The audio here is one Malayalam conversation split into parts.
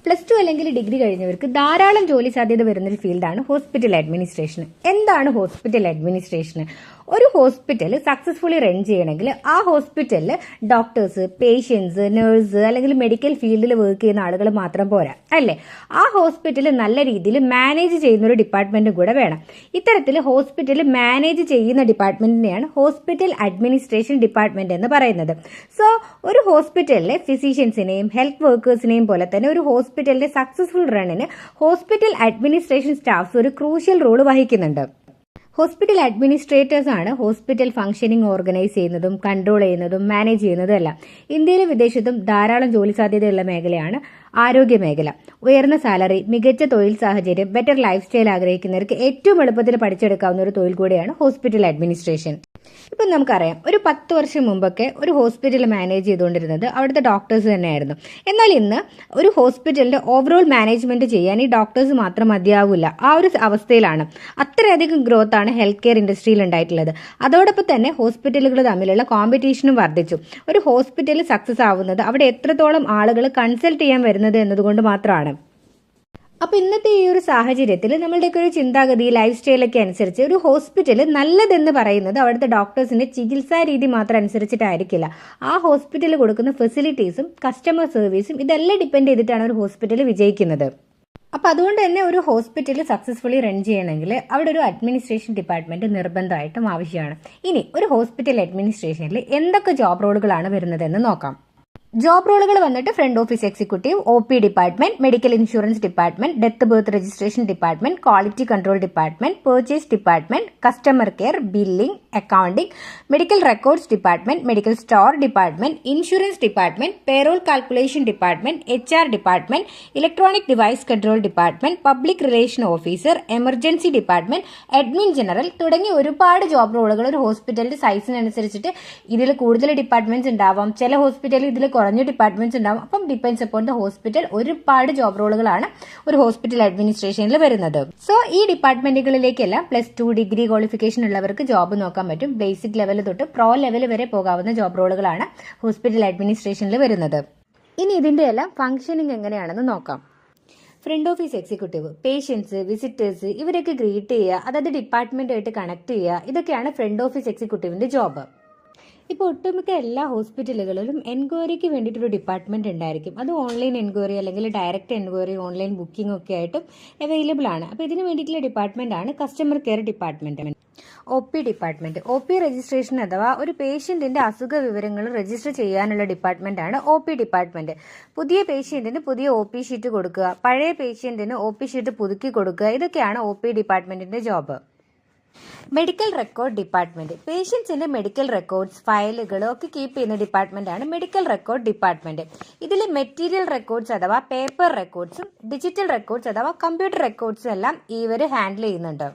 +2 അല്ലെങ്കിൽ ഡിഗ്രി കഴിഞ്ഞവർക്ക് ധാരാളം ജോലി സാധ്യത വരുന്നൊരു ഫീൽഡാണ് ഹോസ്പിറ്റൽ അഡ്മിനിസ്ട്രേഷൻ. എന്താണ് ഹോസ്പിറ്റൽ അഡ്മിനിസ്ട്രേഷൻ? ഒരു ഹോസ്പിറ്റൽ സക്സസ്ഫുള്ളി റൺ ചെയ്യണമെങ്കിൽ ആ ഹോസ്പിറ്റലിൽ ഡോക്ടേഴ്സ്, പേഷ്യൻസ്, നഴ്സ് അല്ലെങ്കിൽ മെഡിക്കൽ ഫീൽഡിൽ വർക്ക് ചെയ്യുന്ന ആളുകൾ മാത്രം പോരാ അല്ലേ? ആ ഹോസ്പിറ്റൽ നല്ല രീതിയിൽ മാനേജ് ചെയ്യുന്ന ഒരു ഡിപ്പാർട്ട്മെന്റും കൂടെ വേണം. ഇത്തരത്തിൽ ഹോസ്പിറ്റൽ മാനേജ് ചെയ്യുന്ന ഡിപ്പാർട്ട്മെന്റിനെയാണ് ഹോസ്പിറ്റൽ അഡ്മിനിസ്ട്രേഷൻ ഡിപ്പാർട്ട്മെന്റ് എന്ന് പറയുന്നത്. സോ ഒരു ഹോസ്പിറ്റലിലെ ഫിസിഷ്യൻസിനെയും ഹെൽത്ത് വർക്കേഴ്സിനെയും പോലെ തന്നെ ഒരു ഹോസ്പിറ്റലിന്റെ സക്സസ്ഫുൾ റണ്ണിന് ഹോസ്പിറ്റൽ അഡ്മിനിസ്ട്രേഷൻ സ്റ്റാഫ്സ് ഒരു ക്രൂഷ്യൽ റോൾ വഹിക്കുന്നുണ്ട്. ഹോസ്പിറ്റൽ അഡ്മിനിസ്ട്രേറ്റേഴ്സ് ആണ് ഹോസ്പിറ്റൽ ഫംഗ്ഷനിങ് ഓർഗനൈസ് ചെയ്യുന്നതും കൺട്രോൾ ചെയ്യുന്നതും മാനേജ് ചെയ്യുന്നതും എല്ലാം. ഇന്ത്യയിലും വിദേശത്തും ധാരാളം ജോലി സാധ്യതയുള്ള മേഖലയാണ് ആരോഗ്യ മേഖല. ഉയർന്ന സാലറി, മികച്ച തൊഴിൽ സാഹചര്യം, ബെറ്റർ ലൈഫ് സ്റ്റൈൽ ആഗ്രഹിക്കുന്നവർക്ക് ഏറ്റവും എളുപ്പത്തിൽ പഠിച്ചെടുക്കാവുന്ന ഒരു തൊഴിൽ കൂടിയാണ് ഹോസ്പിറ്റൽ അഡ്മിനിസ്ട്രേഷൻ. ഇപ്പം നമുക്കറിയാം, ഒരു 10 വർഷം മുമ്പൊക്കെ ഒരു ഹോസ്പിറ്റൽ മാനേജ് ചെയ്തുകൊണ്ടിരുന്നത് അവിടുത്തെ ഡോക്ടേഴ്സ് തന്നെയായിരുന്നു. എന്നാൽ ഇന്ന് ഒരു ഹോസ്പിറ്റലിന്റെ ഓവറോൾ മാനേജ്മെന്റ് ചെയ്യാൻ ഈ ഡോക്ടേഴ്സ് മാത്രം മതിയാവില്ല. ആ ഒരു അവസ്ഥയിലാണ്. അത്രയധികം ഗ്രോത്ത് ആണ് ഹെൽത്ത് കെയർ ഇൻഡസ്ട്രിയിൽ ഉണ്ടായിട്ടുള്ളത്. അതോടൊപ്പം തന്നെ ഹോസ്പിറ്റലുകൾ തമ്മിലുള്ള കോമ്പറ്റീഷനും വർദ്ധിച്ചു. ഒരു ഹോസ്പിറ്റൽ സക്സസ് ആവുന്നത് അവിടെ എത്രത്തോളം ആളുകൾ കൺസൾട്ട് ചെയ്യാൻ വരുന്നത് എന്നതുകൊണ്ട് മാത്രമാണ്. അപ്പൊ ഇന്നത്തെ ഈ ഒരു സാഹചര്യത്തിൽ നമ്മളുടെയൊക്കെ ഒരു ചിന്താഗതി, ലൈഫ് സ്റ്റൈലൊക്കെ അനുസരിച്ച് ഒരു ഹോസ്പിറ്റൽ നല്ലതെന്ന് പറയുന്നത് അവിടുത്തെ ഡോക്ടേഴ്സിന്റെ ചികിത്സാ രീതി മാത്രം അനുസരിച്ചിട്ടായിരിക്കില്ല. ആ ഹോസ്പിറ്റൽ കൊടുക്കുന്ന ഫെസിലിറ്റീസും കസ്റ്റമർ സർവീസും ഇതെല്ലാം ഡിപ്പെൻഡ് ചെയ്തിട്ടാണ് ഒരു ഹോസ്പിറ്റൽ വിജയിക്കുന്നത്. അപ്പൊ അതുകൊണ്ട് തന്നെ ഒരു ഹോസ്പിറ്റൽ സക്സസ്ഫുള്ളി റൺ ചെയ്യണമെങ്കിൽ അവിടെ ഒരു അഡ്മിനിസ്ട്രേഷൻ ഡിപ്പാർട്ട്മെന്റ് നിർബന്ധമായിട്ടും ആവശ്യമാണ്. ഇനി ഒരു ഹോസ്പിറ്റൽ അഡ്മിനിസ്ട്രേഷനിൽ എന്തൊക്കെ ജോബ് റോളുകളാണ് വരുന്നതെന്ന് നോക്കാം. ജോബ് റോളുകൾ വന്നിട്ട് front office executive, OP department, medical insurance department, death birth registration department, quality control department, purchase department, customer care, billing, accounting, medical records department, medical store department, insurance department, payroll calculation department, HR department, electronic device control department, public relation officer, emergency department, admin general തുടങ്ങിയ ഒരുപാട് ജോബ് റോളുകൾ ഒരു ഹോസ്പിറ്റലിന്റെ സൈസിനനുസരിച്ചിട്ട് ഇതിൽ കൂടുതൽ ഡിപ്പാർട്ട്മെന്റ്സ് ഉണ്ടാവാം. ചില ഹോസ്പിറ്റലിൽ ഇതിൽ കുറഞ്ഞ ഡിപ്പാർട്ട്മെന്റ്സ് ഉണ്ടാവും. അപ്പം ഡിപ്പെൻഡ്സ് അപ്പോൺ ദ ഹോസ്പിറ്റൽ. ഒരുപാട് ജോബ് റോളുകളാണ് ഒരു ഹോസ്പിറ്റൽ അഡ്മിനിസ്ട്രേഷനിൽ വരുന്നത്. സോ ഈ ഡിപ്പാർട്ട്മെന്റുകളിലേക്കെല്ലാം +2 ഡിഗ്രി ക്വാളിഫിക്കേഷൻ ഉള്ളവർക്ക് ജോബ് നോക്കാൻ പറ്റും. ബേസിക് ലെവൽ തൊട്ട് പ്രോ ലെവൽ വരെ പോകാവുന്ന ജോബ് റോളുകളാണ് ഹോസ്പിറ്റൽ അഡ്മിനിസ്ട്രേഷനിൽ വരുന്നത്. ഇനി ഇതിന്റെ എല്ലാം ഫംഗ്ഷനിങ് എങ്ങനെയാണെന്ന് നോക്കാം. Front office executive, patients, visitors ഇവരൊക്കെ ഗ്രീറ്റ് ചെയ്യുക, അതായത് ഡിപ്പാർട്ട്മെന്റുമായിട്ട് കണക്ട് ചെയ്യുക, ഇതൊക്കെയാണ് ഫ്രണ്ട് ഓഫീസ് എക്സിക്യൂട്ടീവിന്റെ ജോബ്. ഇപ്പോൾ ഒട്ടുമിക്ക എല്ലാ ഹോസ്പിറ്റലുകളിലും എൻക്വയറിക്ക് വേണ്ടിയിട്ടൊരു ഡിപ്പാർട്ട്മെന്റ് ഉണ്ടായിരിക്കും. അത് ഓൺലൈൻ എൻക്വയറി അല്ലെങ്കിൽ ഡയറക്റ്റ് എൻക്വയറി, ഓൺലൈൻ ബുക്കിംഗ് ഒക്കെ ആയിട്ടും അവൈലബിൾ ആണ്. അപ്പോൾ ഇതിന് വേണ്ടിയിട്ടുള്ള ഡിപ്പാർട്ട്മെന്റ് ആണ് customer care department. OP department, OP registration അഥവാ ഒരു പേഷ്യന്റിന്റെ അസുഖ വിവരങ്ങൾ രജിസ്റ്റർ ചെയ്യാനുള്ള ഡിപ്പാർട്ട്മെന്റ് ആണ് OP ഡിപ്പാർട്ട്മെന്റ്. പുതിയ പേഷ്യന്റിന് പുതിയ OP ഷീറ്റ് കൊടുക്കുക, പഴയ പേഷ്യന്റിന് OP ഷീറ്റ് പുതുക്കി കൊടുക്കുക, ഇതൊക്കെയാണ് OP ഡിപ്പാർട്ട്മെന്റിന്റെ ജോബ്. മെഡിക്കൽ റെക്കോർഡ് ഡിപ്പാർട്ട്മെന്റ്, പേഷ്യൻസിന്റെ മെഡിക്കൽ റെക്കോർഡ്സ്, ഫയലുകൾ ഒക്കെ കീപ്പ് ചെയ്യുന്ന ഡിപ്പാർട്ട്മെന്റ് ആണ് മെഡിക്കൽ റെക്കോർഡ് ഡിപ്പാർട്ട്മെന്റ്. ഇതിൽ മെറ്റീരിയൽ റെക്കോർഡ്സ് അഥവാ പേപ്പർ റെക്കോർഡ്സും ഡിജിറ്റൽ റെക്കോർഡ്സ് അഥവാ കമ്പ്യൂട്ടർ റെക്കോർഡ്സും എല്ലാം ഇവർ ഹാൻഡിൽ ചെയ്യുന്നുണ്ട്.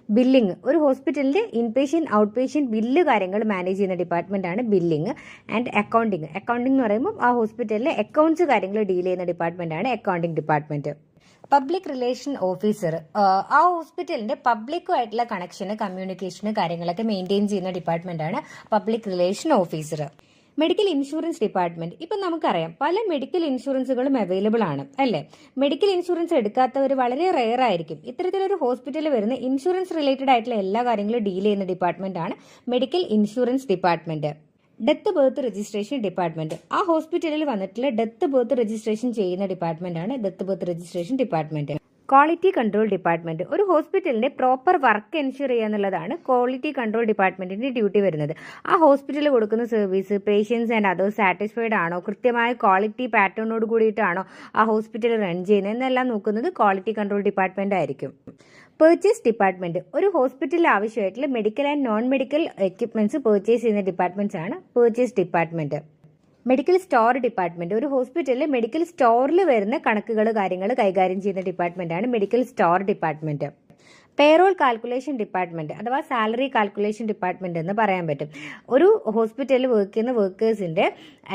ബില്ലിംഗ്, ഒരു ഹോസ്പിറ്റലിന്റെ ഇൻപേഷ്യന്റ് ഔട്ട് പേഷ്യന്റ് ബില്ല് കാര്യങ്ങൾ മാനേജ് ചെയ്യുന്ന ഡിപ്പാർട്ട്മെന്റ് ആണ് ബില്ലിംഗ്. ആൻഡ് അക്കൗണ്ടിംഗ്, അക്കൗണ്ടിംഗ് എന്ന് പറയുമ്പോൾ ആ ഹോസ്പിറ്റലിലെ അക്കൗണ്ട്സ് കാര്യങ്ങൾ ഡീൽ ചെയ്യുന്ന ഡിപ്പാർട്ട്മെന്റ് ആണ് accounting department. Public relation officer, ആ ഹോസ്പിറ്റലിന്റെ പബ്ലിക്കുമായിട്ടുള്ള കണക്ഷന്, കമ്മ്യൂണിക്കേഷന് കാര്യങ്ങളൊക്കെ മെയിൻറ്റെയിൻ ചെയ്യുന്ന ഡിപ്പാർട്ട്മെന്റ് ആണ് public relation officer. Medical insurance department, ഇപ്പം നമുക്കറിയാം പല മെഡിക്കൽ ഇൻഷുറൻസുകളും അവൈലബിൾ ആണ് അല്ലേ? മെഡിക്കൽ ഇൻഷുറൻസ് എടുക്കാത്തവർ വളരെ റെയർ ആയിരിക്കും. ഇത്തരത്തിലൊരു ഹോസ്പിറ്റലിൽ വരുന്ന ഇൻഷുറൻസ് റിലേറ്റഡ് ആയിട്ടുള്ള എല്ലാ കാര്യങ്ങളും ഡീൽ ചെയ്യുന്ന ഡിപ്പാർട്ട്മെന്റ് ആണ് medical insurance department. Death birth registration department, ആ ഹോസ്പിറ്റലിൽ വന്നിട്ടുള്ള ഡെത്ത് ബർത്ത് രജിസ്ട്രേഷൻ ചെയ്യുന്ന ഡിപ്പാർട്ട്മെന്റ് ആണ് death birth registration department. Quality control department, ഒരു ഹോസ്പിറ്റലിന്റെ പ്രോപ്പർ വർക്ക് എൻഷുർ ചെയ്യുക എന്നുള്ളതാണ് ക്വാളിറ്റി കൺട്രോൾ ഡിപ്പാർട്ട്മെന്റിന്റെ ഡ്യൂട്ടി വരുന്നത്. ആ ഹോസ്പിറ്റലിൽ കൊടുക്കുന്ന service patients and others satisfied ആണോ, കൃത്യമായ ക്വാളിറ്റി പാറ്റേണോട് കൂടിയിട്ടാണോ ആ ഹോസ്പിറ്റൽ റൺ ചെയ്യുന്നത് എന്നെല്ലാം നോക്കുന്നത് ക്വാളിറ്റി കൺട്രോൾ ഡിപ്പാർട്ട്മെന്റ് ആയിരിക്കും. പർച്ചേസ് ഡിപ്പാർട്ട്മെന്റ്, ഒരു ഹോസ്പിറ്റലിൽ ആവശ്യമായിട്ടുള്ള medical and non medical equipments purchase ചെയ്യുന്ന ഡിപ്പാർട്ട്മെന്റ്സ് ആണ് purchase department. Medical store department, ഒരു ഹോസ്പിറ്റലിൽ മെഡിക്കൽ സ്റ്റോറിൽ വരുന്ന കണക്കുകൾ കാര്യങ്ങൾ കൈകാര്യം ചെയ്യുന്ന ഡിപ്പാർട്ട്മെന്റ് ആണ് medical store department. Payroll calculation department അഥവാ സാലറി കാൽക്കുലേഷൻ ഡിപ്പാർട്ട്മെന്റ് എന്ന് പറയാൻ പറ്റും. ഒരു ഹോസ്പിറ്റലിൽ വർക്ക് ചെയ്യുന്ന വർക്കേഴ്സിന്റെ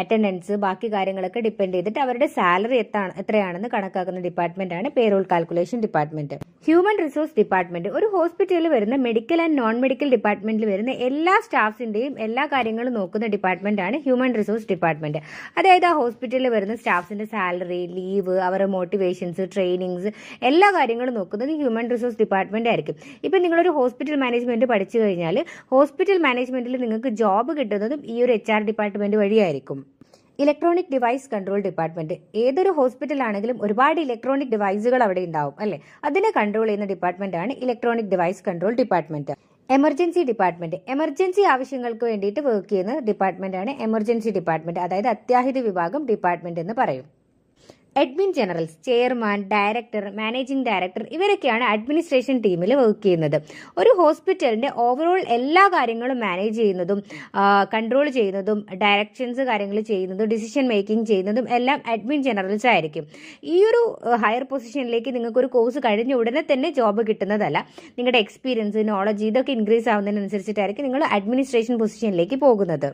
അറ്റൻഡൻസ് ബാക്കി കാര്യങ്ങളൊക്കെ ഡിപ്പെൻഡ് ചെയ്തിട്ട് അവരുടെ സാലറി എത്രയാണെന്ന് കണക്കാക്കുന്ന ഡിപ്പാർട്ട്മെന്റ് ആണ് payroll calculation department. Human resource department ഒരു ഹോസ്പിറ്റലിൽ വരുന്ന മെഡിക്കൽ ആൻഡ് നോൺ മെഡിക്കൽ ഡിപ്പാർട്ട്മെന്റിൽ വരുന്ന എല്ലാ സ്റ്റാഫ്സിന്റെയും എല്ലാ കാര്യങ്ങളും നോക്കുന്ന ഡിപ്പാർട്ട്മെന്റ് ആണ് ഹ്യൂമൻ റിസോഴ്സ് ഡിപ്പാർട്ട്മെന്റ്. അതായത് ആ ഹോസ്പിറ്റലിൽ വരുന്ന സ്റ്റാഫ്സിന്റെ സാലറി, ലീവ്, അവരുടെ മോട്ടിവേഷൻസ്, ട്രെയിനിങ്സ് എല്ലാ കാര്യങ്ങളും നോക്കുന്നത് ഹ്യൂമൻ റിസോഴ്സ് ഡിപ്പാർട്ട്മെന്റ് ആയിരിക്കും. ഇപ്പൊ നിങ്ങളൊരു ഹോസ്പിറ്റൽ മാനേജ്മെന്റ് പഠിച്ചു കഴിഞ്ഞാൽ ഹോസ്പിറ്റൽ മാനേജ്മെന്റിൽ നിങ്ങൾക്ക് ജോബ് കിട്ടുന്നതും ഈ ഒരു HR ഡിപ്പാർട്ട്മെന്റ് വഴിയായിരിക്കും. ഇലക്ട്രോണിക് ഡിവൈസ് കൺട്രോൾ ഡിപ്പാർട്ട്മെന്റ് ഏതൊരു ഹോസ്പിറ്റൽ ആണെങ്കിലും ഒരുപാട് ഇലക്ട്രോണിക് ഡിവൈസുകൾ അവിടെ ഉണ്ടാവും അല്ലെ, അതിനെ കൺട്രോൾ ചെയ്യുന്ന ഡിപ്പാർട്ട്മെന്റ് ആണ് electronic device control department. Emergency department emergency ആവശ്യങ്ങൾക്ക് വേണ്ടിയിട്ട് വർക്ക് ചെയ്യുന്ന ഡിപ്പാർട്ട്മെന്റ് ആണ് എമർജൻസി ഡിപ്പാർട്ട്മെന്റ്, അതായത് അത്യാഹിത വിഭാഗം ഡിപ്പാർട്ട്മെന്റ് എന്ന് പറയും. Admin generals, chairman, director, managing director ഇവരൊക്കെയാണ് അഡ്മിനിസ്ട്രേഷൻ ടീമിൽ വർക്ക് ചെയ്യുന്നത്. ഒരു ഹോസ്പിറ്റലിന്റെ ഓവറോൾ എല്ലാ കാര്യങ്ങളും മാനേജ് ചെയ്യുന്നതും കൺട്രോൾ ചെയ്യുന്നതും ഡയറക്ഷൻസ് കാര്യങ്ങൾ ചെയ്യുന്നതും ഡിസിഷൻ മേക്കിംഗ് ചെയ്യുന്നതും എല്ലാം അഡ്മിൻ ജനറൽസ് ആയിരിക്കും. ഈ ഒരു ഹയർ പൊസിഷനിലേക്ക് നിങ്ങൾക്ക് ഒരു കോഴ്സ് കഴിഞ്ഞ ഉടനെ തന്നെ ജോബ് കിട്ടുന്നതല്ല. നിങ്ങളുടെ എക്സ്പീരിയൻസ്, നോളജ് ഇതൊക്കെ ഇൻക്രീസ് ആവുന്നതിനനുസരിച്ചിട്ടായിരിക്കും നിങ്ങൾ അഡ്മിനിസ്ട്രേഷൻ പൊസിഷനിലേക്ക് പോകുന്നത്.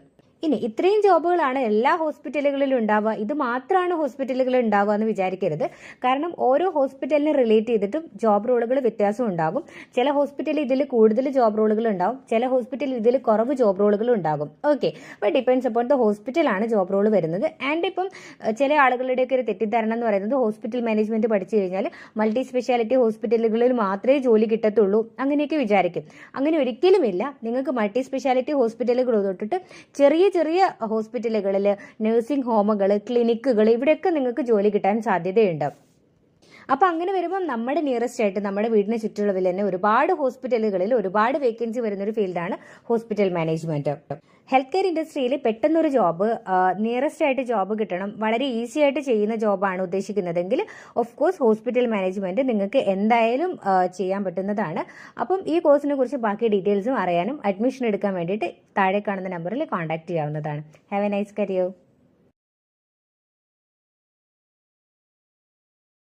ഇനി ഇത്രയും ജോബുകളാണ് എല്ലാ ഹോസ്പിറ്റലുകളിലും ഉണ്ടാവുക, ഇത് മാത്രമാണ് ഹോസ്പിറ്റലുകളിൽ ഉണ്ടാവുക എന്ന് വിചാരിക്കരുത്. കാരണം ഓരോ ഹോസ്പിറ്റലിനെ റിലേറ്റ് ചെയ്തിട്ടും ജോബ് റോളുകൾ വ്യത്യാസം ഉണ്ടാകും. ചില ഹോസ്പിറ്റലിൽ ഇതിൽ കൂടുതൽ ജോബ് റോളുകൾ ഉണ്ടാവും, ചില ഹോസ്പിറ്റലിൽ ഇതിൽ കുറവ് ജോബ് റോളുകൾ ഉണ്ടാകും. ഓക്കെ, അപ്പോൾ ഡിപ്പെൻഡ്സ് അപ്പോൺ ദ ഹോസ്പിറ്റലാണ് ജോബ് റോൾ വരുന്നത്. ആൻഡ് ഇപ്പം ചില ആളുകളുടെയൊക്കെ ഒരു തെറ്റിദ്ധാരണ എന്ന് പറയുന്നത് ഹോസ്പിറ്റൽ മാനേജ്മെന്റ് പഠിച്ചു കഴിഞ്ഞാൽ മൾട്ടി സ്പെഷ്യാലിറ്റി ഹോസ്പിറ്റലുകളിൽ മാത്രമേ ജോലി കിട്ടത്തുള്ളൂ അങ്ങനെയൊക്കെ വിചാരിക്കും. അങ്ങനെ ഒരിക്കലുമില്ല. നിങ്ങൾക്ക് മൾട്ടി സ്പെഷ്യാലിറ്റി ഹോസ്പിറ്റലുകൾ തൊട്ടിട്ട് ചെറിയ ചെറിയ ഹോസ്പിറ്റലുകളിൽ, നഴ്സിംഗ് ഹോമുകൾ, ക്ലിനിക്കുകൾ ഇവിടെയൊക്കെ നിങ്ങൾക്ക് ജോലി കിട്ടാൻ സാധ്യതയുണ്ട്. അപ്പൊ അങ്ങനെ വരുമ്പോൾ നമ്മുടെ നിയറസ്റ്റ് ആയിട്ട് നമ്മുടെ വീടിന് ചുറ്റുള്ളതിൽ തന്നെ ഒരുപാട് ഹോസ്പിറ്റലുകളിൽ ഒരുപാട് വേക്കൻസി വരുന്ന ഒരു ഫീൽഡാണ് ഹോസ്പിറ്റൽ മാനേജ്മെന്റ്. ഹെൽത്ത് കെയർ ഇൻഡസ്ട്രിയിൽ പെട്ടെന്നൊരു ജോബ്, നിയറസ്റ്റ് ആയിട്ട് ജോബ് കിട്ടണം, വളരെ ഈസി ആയിട്ട് ചെയ്യുന്ന ജോബാണ് ഉദ്ദേശിക്കുന്നതെങ്കിൽ ഓഫ് കോഴ്സ് ഹോസ്പിറ്റൽ മാനേജ്മെന്റ് നിങ്ങൾക്ക് എന്തായാലും ചെയ്യാൻ പറ്റുന്നതാണ്. അപ്പം ഈ കോഴ്സിനെ കുറിച്ച് ബാക്കി ഡീറ്റെയിൽസും അറിയാനും അഡ്മിഷൻ എടുക്കാൻ വേണ്ടിയിട്ട് താഴെ കാണുന്ന നമ്പറിൽ കോൺടാക്ട് ചെയ്യാവുന്നതാണ്. Have A nice career.